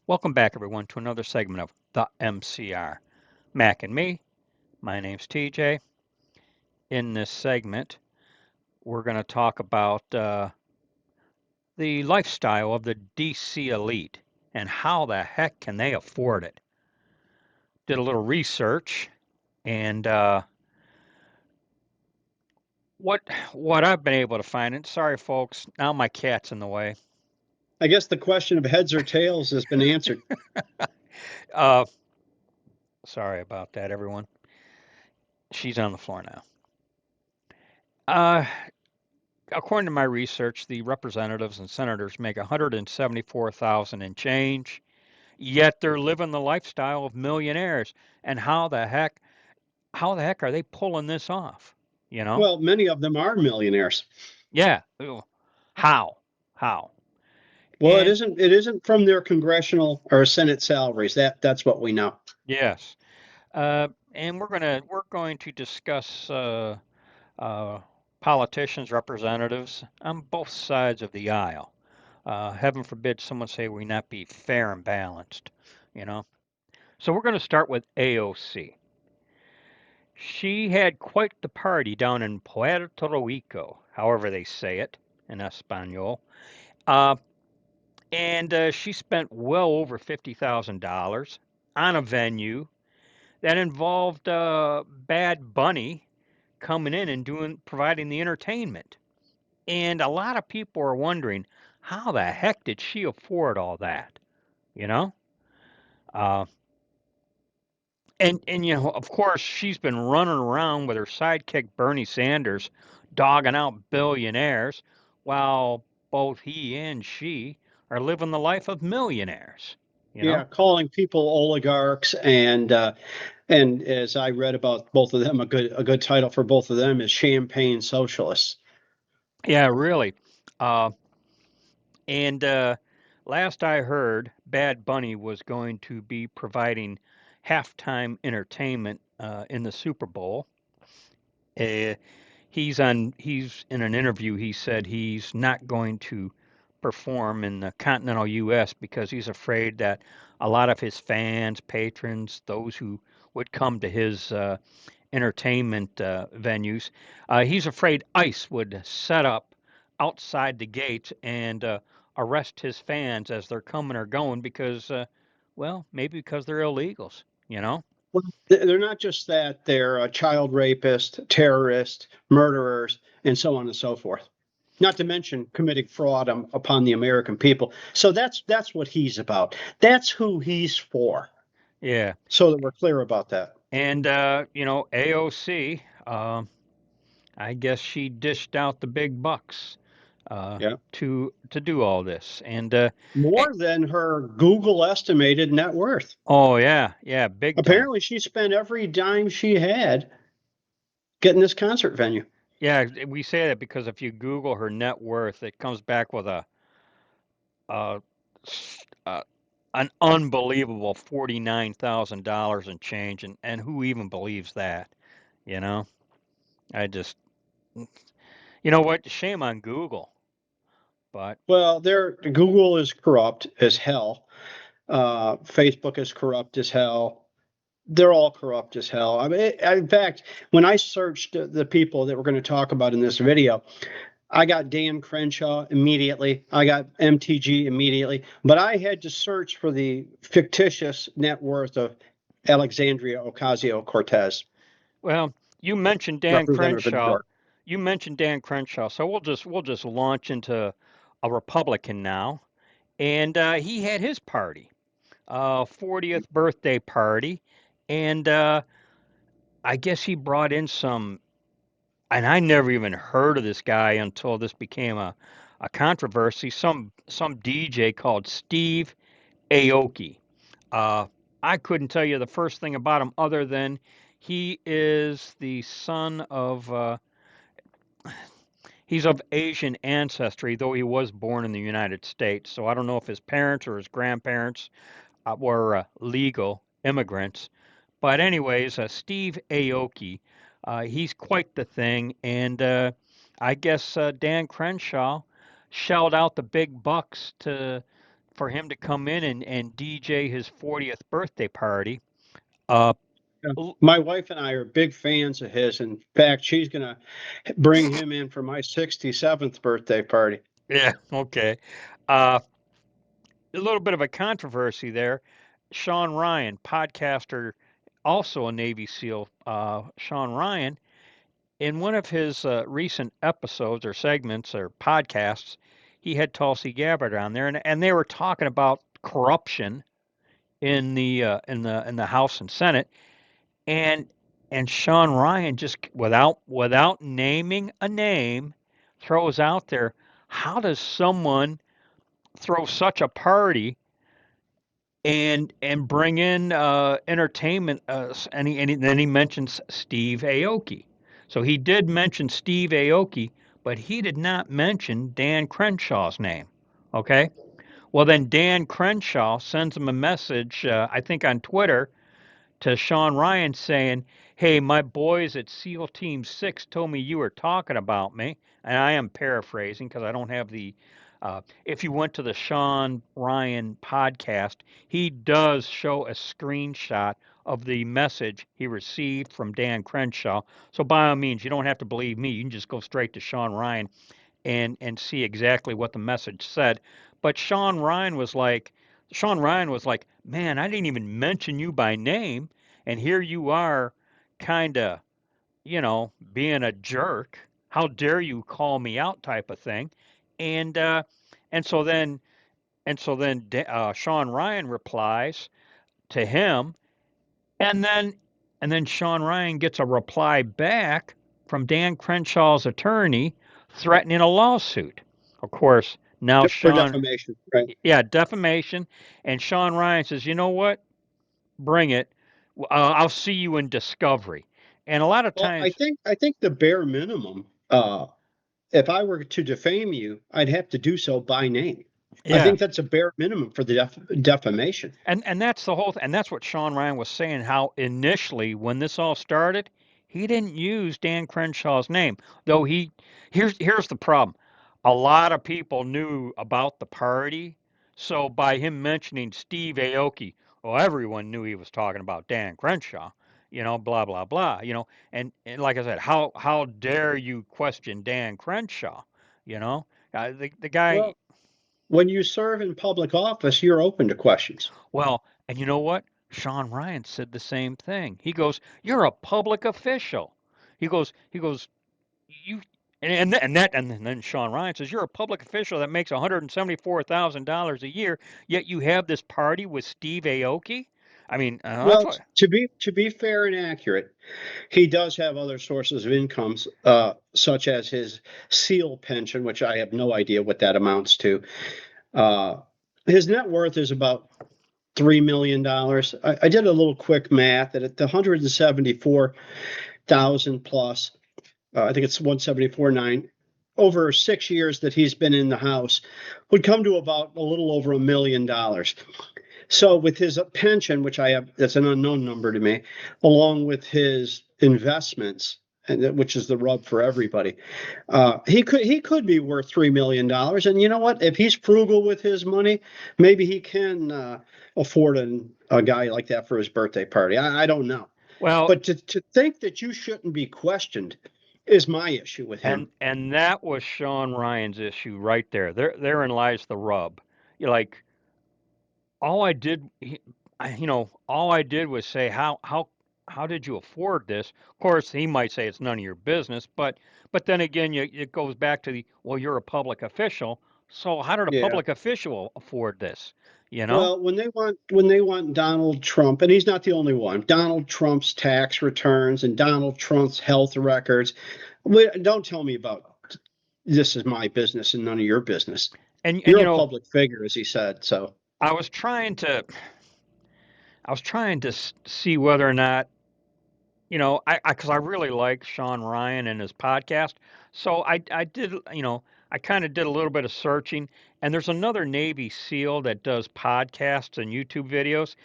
Welcome back, everyone, to another segment of the MCR. Mac and me. My name's TJ. In this segment, we're going to talk about the lifestyle of the DC elite and how the heck can they afford it. Did a little research, and what I've been able to find. And sorry, folks, now my cat's in the way. I guess the question of heads or tails has been answered. uh, Sorry about that, everyone. She's on the floor now. Uh, According to my research, the representatives and senators make 174,000 and change, yet they're living the lifestyle of millionaires. And how the heck are they pulling this off? You know? Well, many of them are millionaires. Yeah. How? How? Well, it And isn't it isn't from their congressional or Senate salaries. That's what we know. yes. And we're going to discuss uh, politicians, representatives on both sides of the aisle. Heaven forbid someone say we not be fair and balanced, you know. So we're going to start with AOC. She had quite the party down in Puerto Rico, however they say it in Espanol. Uh, and she spent well over $50,000 on a venue that involved Bad Bunny coming in and providing the entertainment. And a lot of people are wondering, how the heck did she afford all that? You know? Uh, and of course, she's been running around with her sidekick Bernie Sanders, dogging out billionaires, while both he and she are living the life of millionaires. You know? Yeah, calling people oligarchs and as I read about both of them, a good title for both of them is champagne socialists. Yeah, really. Uh, and last I heard, Bad Bunny was going to be providing halftime entertainment in the Super Bowl. Uh, he's in an interview. He said he's not going to perform in the continental U.S. because he's afraid that a lot of his fans, patrons, those who would come to his entertainment venues, he's afraid ICE would set up outside the gates and arrest his fans as they're coming or going because, well, maybe because they're illegals, you know? Well, they're not just that; they're child rapists, terrorists, murderers, and so on and so forth. Not to mention committing fraud upon the American people. So that's what he's about. That's who he's for. Yeah. So that we're clear about that. And, AOC, I guess she dished out the big bucks Yeah. to do all this. And, More than her Google estimated net worth. oh, yeah, yeah, big time. Apparently, she spent every dime she had getting this concert venue. Yeah, we say that because if you Google her net worth, it comes back with a, a an unbelievable $49,000 and change, and who even believes that? You know, I just, you know what? Shame on Google, but Well, Google is corrupt as hell. Facebook is corrupt as hell. They're all corrupt as hell. I mean, in fact, when I searched the people that we're going to talk about in this video, I got Dan Crenshaw immediately. I got MTG immediately, but I had to search for the fictitious net worth of Alexandria Ocasio-Cortez, well, you mentioned Dan representative of New Crenshaw. York. You mentioned Dan Crenshaw, so we'll just launch into a Republican now, and he had his party, 40th birthday party, and I guess he brought in some, and I never even heard of this guy until this became a controversy. Some DJ called Steve Aoki. Uh, I couldn't tell you the first thing about him other than he is the son of he's of Asian ancestry, though he was born in the United States. So I don't know if his parents or his grandparents were legal immigrants. But anyways, Steve Aoki, he's quite the thing, and I guess Dan Crenshaw shelled out the big bucks to for him to come in and DJ his 40th birthday party. Uh, Yeah. My wife and I are big fans of his. In fact, she's going to bring him in for my 67th birthday party. yeah, okay. Uh, a little bit of a controversy there. Sean Ryan, podcaster, also a Navy SEAL. Sean Ryan, in one of his recent episodes or segments or podcasts, he had Tulsi Gabbard on there, and they were talking about corruption in the House and Senate, and Sean Ryan just without naming a name throws out there, how does someone throw such a party and bring in entertainment? And then he mentions Steve Aoki. So he did mention Steve Aoki, but he did not mention Dan Crenshaw's name. Okay. Well, then Dan Crenshaw sends him a message, I think on Twitter, to Sean Ryan saying, "Hey, my boys at SEAL Team 6 told me you were talking about me." And I am paraphrasing because I don't have the. If you went to the Sean Ryan podcast, he does show a screenshot of the message he received from Dan Crenshaw. So by all means, you don't have to believe me. You can just go straight to Sean Ryan and see exactly what the message said. But Sean Ryan was like, man, I didn't even mention you by name, and here you are, kind of, being a jerk. How dare you call me out, type of thing, and uh, and so then Sean Ryan replies to him, and then Sean Ryan gets a reply back from Dan Crenshaw's attorney threatening a lawsuit. Of course, now For defamation, right? yeah, defamation. And Sean Ryan says, you know what? Bring it. I'll see you in discovery. And a lot of Well, I times, think I think the bare minimum, if I were to defame you, I'd have to do so by name. I yeah, think that's a bare minimum for the defamation. and that's the whole and that's what Sean Ryan was saying, how initially when this all started, he didn't use Dan Crenshaw's name. Though here's the problem. A lot of people knew about the party, so by him mentioning Steve Aoki, well, everyone knew he was talking about Dan Crenshaw, blah blah blah, and like I said, how dare you question Dan Crenshaw, you know? The guy. Well, when you serve in public office, you're open to questions. Well, and you know what? Sean Ryan said the same thing. He goes, "You're a public official." He goes, "You," and then Sean Ryan says, "You're a public official that makes $174,000 a year, yet you have this party with Steve Aoki." I mean, that's Well, what. to be fair and accurate, he does have other sources of incomes, such as his SEAL pension, which I have no idea what that amounts to. Uh, his net worth is about $3 million. I did a little quick math that at the 174,000 plus, I think it's 174.9 over 6 years that he's been in the house, would come to about a little over $1 million. So with his pension, which I have, that's an unknown number to me, along with his investments, and which is the rub for everybody, he could be worth $3 million. And you know what? If he's frugal with his money, maybe he can afford a guy like that for his birthday party. I don't know, Well, but to think that you shouldn't be questioned is my issue with him. and that was Sean Ryan's issue right there. Therein lies the rub. You're like, all I did, all I did was say, how did you afford this? Of course, he might say it's none of your business, but then again, it goes back to the, well, you're a public official, so how did a Yeah. public official afford this? You know? Well, when they want Donald Trump, and he's not the only one, Donald Trump's tax returns and Donald Trump's health records. Don't tell me about this is my business and none of your business. And You're a public figure, as he said. So I was trying to, see whether or not, because I really like Sean Ryan and his podcast. So I did, I kind of did a little bit of searching, and there's another Navy SEAL that does podcasts and YouTube videos.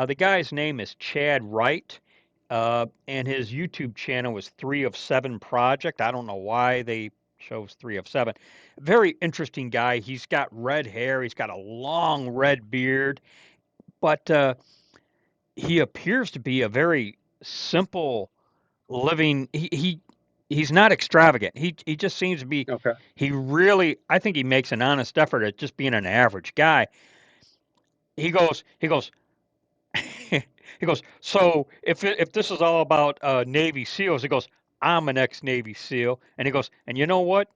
The guy's name is Chad Wright, and his YouTube channel was 3 of 7 Project. I don't know why they shows 3 of 7. Very interesting guy. He's got red hair. He's got a long red beard, but he appears to be a very simple living. He's not extravagant. He just seems to be. Okay. He really. I think he makes an honest effort at just being an average guy. He goes. He goes. So if this is all about Navy SEALs, he goes. I'm an ex-Navy SEAL, and he goes. And you know what?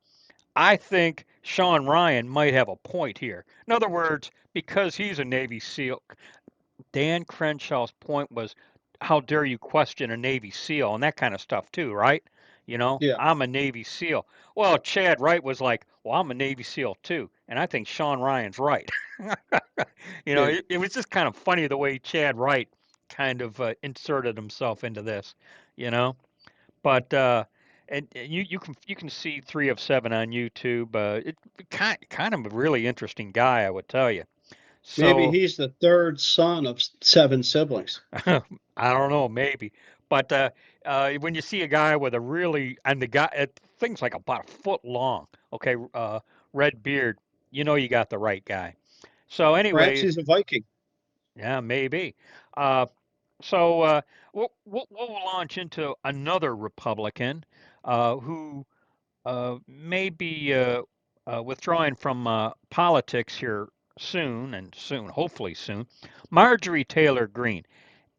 I think Sean Ryan might have a point here. In other words, because he's a Navy SEAL, Dan Crenshaw's point was, how dare you question a Navy SEAL and that kind of stuff too, right? Yeah. I'm a Navy SEAL. Well, Chad Wright was like, well, I'm a Navy SEAL too, and I think Sean Ryan's right. Yeah. It was just kind of funny the way Chad Wright kind of inserted himself into this, you know. But and you can see 3 of 7 on YouTube. Kind of a really interesting guy, I would tell you. Maybe So he's the third son of 7 siblings. I don't know, maybe. But when you see a guy with a really, and the guy, things like about a foot long, okay, red beard, you got the right guy. So, Perhaps anyways, he's a Viking. yeah, maybe. Uh, so we'll launch into another Republican who may be withdrawing from politics here soon, and soon, hopefully soon. Marjorie Taylor Greene.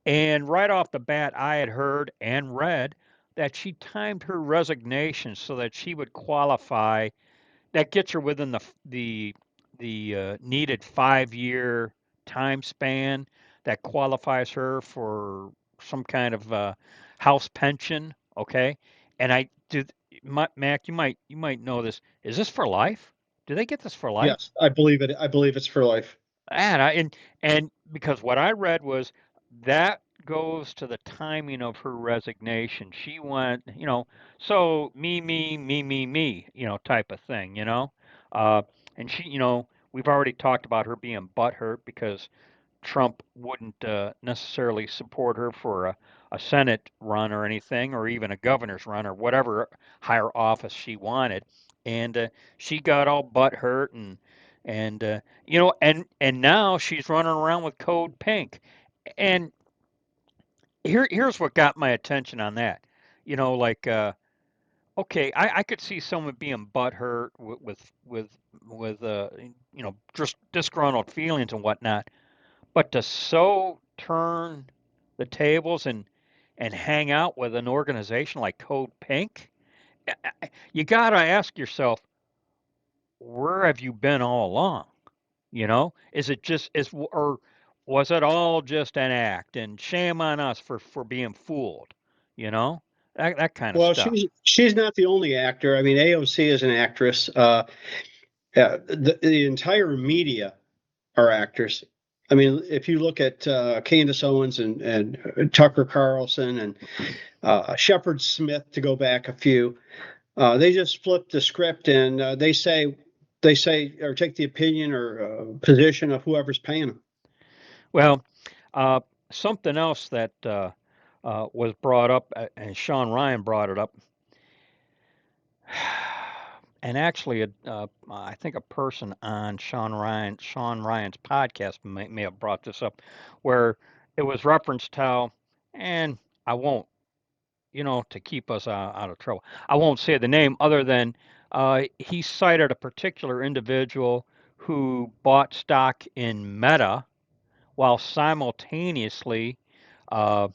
And right off the bat, I had heard and read that she timed her resignation so that she would qualify. That gets her within the needed 5 year time span that qualifies her for some kind of house pension. Okay, and I did, Mac. You might know this. Is this for life? Do they get this for life? Yes, I believe it. I believe it's for life. And because what I read was that goes to the timing of her resignation. She went, so me, type of thing, uh, and we've already talked about her being butthurt because Trump wouldn't necessarily support her for a Senate run or anything, or even a governor's run or whatever higher office she wanted, and she got all butthurt and now she's running around with Code Pink, and here's what got my attention on that, like okay, I could see someone being butthurt with just disgruntled feelings and whatnot. But to so turn the tables and hang out with an organization like Code Pink, you gotta ask yourself, where have you been all along? Is it just is or was it all just an act? And shame on us for being fooled. You know that kind of Well, stuff. she's not the only actor. I mean, AOC is an actress. The entire media are actors. I mean, if you look at Candace Owens and Tucker Carlson and Shepard Smith, to go back a few, they just flip the script and they say or take the opinion or position of whoever's paying them. Well, uh, something else that was brought up, and Sean Ryan brought it up. And actually, I think a person on Sean Ryan's podcast may have brought this up, where it was referenced how, and I won't, to keep us out of trouble, I won't say the name other than he cited a particular individual who bought stock in Meta while simultaneously uh,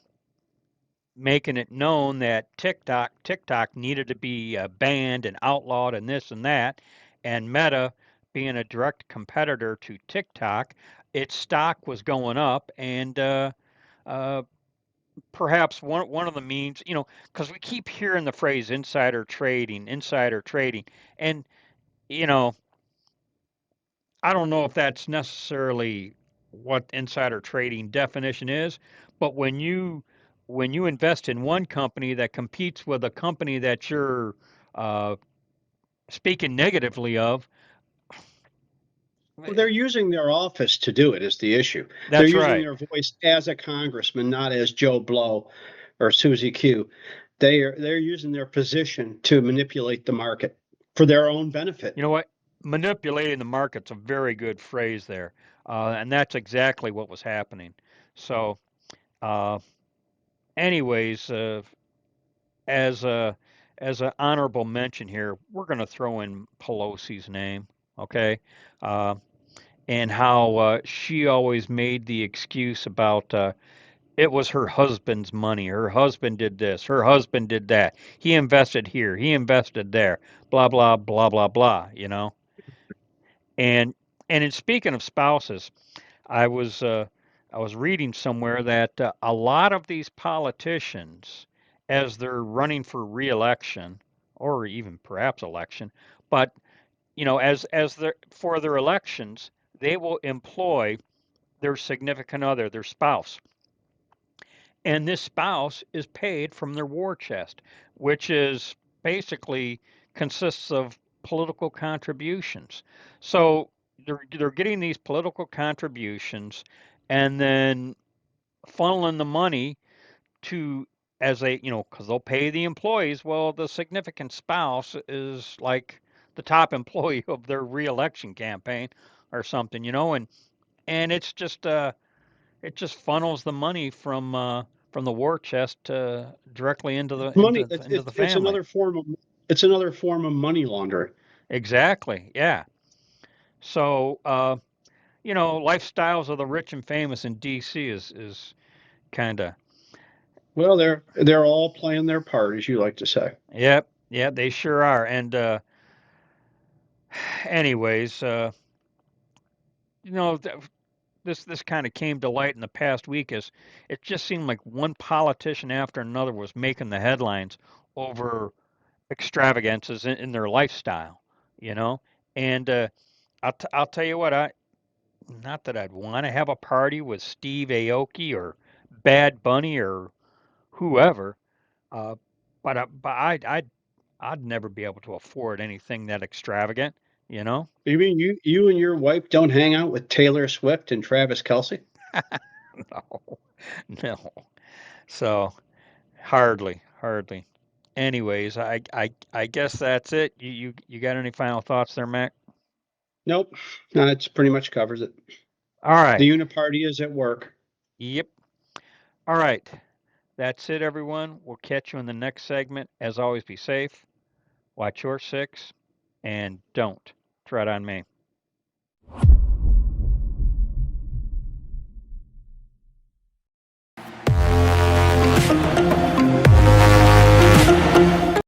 making it known that TikTok needed to be banned and outlawed and this and that, and Meta being a direct competitor to TikTok, its stock was going up, and uh, perhaps one of the means, because we keep hearing the phrase insider trading, and you know, I don't know if that's necessarily what insider trading definition is, but when you invest in one company that competes with a company that you're uh, speaking negatively of, Well, they're using their office to do it is the issue. They're that's using right. their voice as a congressman, not as Joe Blow or Susie Q. They're using their position to manipulate the market. for their own benefit. You know what? Manipulating the market's a very good phrase there, and that's exactly what was happening. So, uh, anyways, as a as an honorable mention here, we're going to throw in Pelosi's name, okay? Uh, and how she always made the excuse about it was her husband's money. Her husband did this. Her husband did that. He invested here. He invested there. Blah blah blah blah blah. You know. And in speaking of spouses, I was uh, I was reading somewhere that a lot of these politicians, as they're running for reelection or even perhaps election, but as their for their elections, they will employ their significant other, their spouse, and this spouse is paid from their war chest, which is basically consists of political contributions. So they're getting these political contributions and then funneling the money to as they because they'll pay the employees. Well, the significant spouse is like the top employee of their reelection campaign or something, and it just funnels the money from the war chest directly into the Money. into the It's family. another form of it's another form of money laundering. Exactly. Yeah. So lifestyles of the rich and famous in D.C. is kind of Well, they're all playing their part, as you like to say. yep, yeah, they sure are. And anyways, you know, th- this kind of came to light in the past week as it just seemed like one politician after another was making the headlines over extravagances in their lifestyle, you know. And I'll tell you what, I not that I'd want to have a party with Steve Aoki or Bad Bunny or whoever, uh, but I'd never be able to afford anything that extravagant, you know. You mean you and your wife don't hang out with Taylor Swift and Travis Kelsey? No, no. So hardly. Anyways, I guess that's it. You got any final thoughts there, Mac? Nope. No, it's pretty much covers it. All The right. uniparty is at work. Yep. All right. That's it, everyone. We'll catch you in the next segment. As always, be safe, watch your six, and don't tread on me.